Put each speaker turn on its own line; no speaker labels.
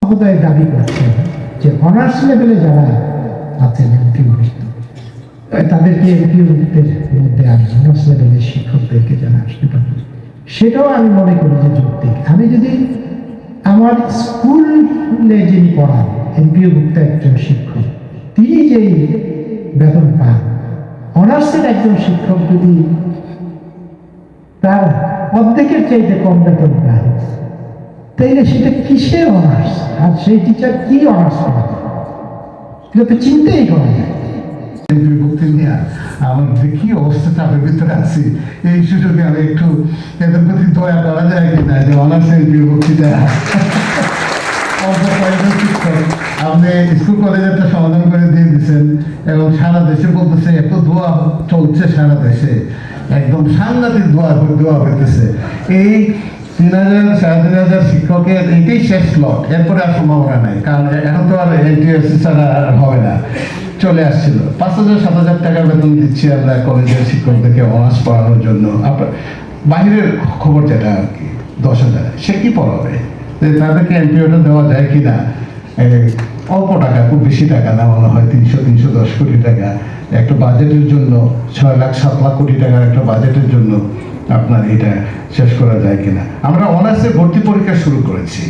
মহোদয় দাবি করছেন যে অনার্স লেভেলে যারা আছেন এমপিওভুক্ত তাদেরকে এমপিওভুক্তের মধ্যে আনে, অনার্স লেভেলের শিক্ষকদেরকে যারা আসতে পারে, সেটাও আমি মনে করি যে যৌক্তিক। আমি যদি আমার স্কুলে যিনি পড়ান এমপিওভুক্ত একজন শিক্ষক, তিনি যেই বেতন পান, অনার্সের একজন শিক্ষক যদি তার অর্ধেকের চাইতে কম বেতন পায়, তাইলে সেটা কিসের অনার্স? আর সেই টিচার কি অনার্স পড়াবে? এটা তো চিন্তাই করা যায়।
বিভক্তি নিয়ে আমার যে কি অবস্থা চাপের ভিতরে আছি, এই সুযোগে আমি একটু এদের প্রতি দয়া করা যায় কিনা, যে অনার্সের বিভক্তিটা আপনি স্কুল কলেজে একটা সমাধান করে দিয়ে দিচ্ছেন এবং সারা দেশে বলতেছে এত দোয়া চলছে, সারা দেশে একদম সাংঘাতিক দোয়া হইতেছে। এই 3,000-3,500 শিক্ষকের এটাই শেষ লট, এরপরে আর সম্ভাবনা নাই, কারণ এখন তো আর এনটিএসসি ছাড়া হবে না। চলে আসছিল 5,000-7,000 টাকা বেতন দিচ্ছি আমরা কলেজের শিক্ষকদেরকে অনার্স পড়ানোর জন্য। আপনার বাহিরের খবর যেটা আর কি 10,000, সে কি পড়াবে? তাদেরকে এমপিওটা দেওয়া যায় কিনা? অল্প টাকা, খুব বেশি টাকা না, মনে হয় 300-310 কোটি টাকা একটা বাজেটের জন্য, 6,00,000-7 লাখ কোটি টাকার একটা বাজেটের জন্য আপনার এটা শেষ করা যায় কিনা? আমরা অনার্সে ভর্তি পরীক্ষা শুরু করেছি।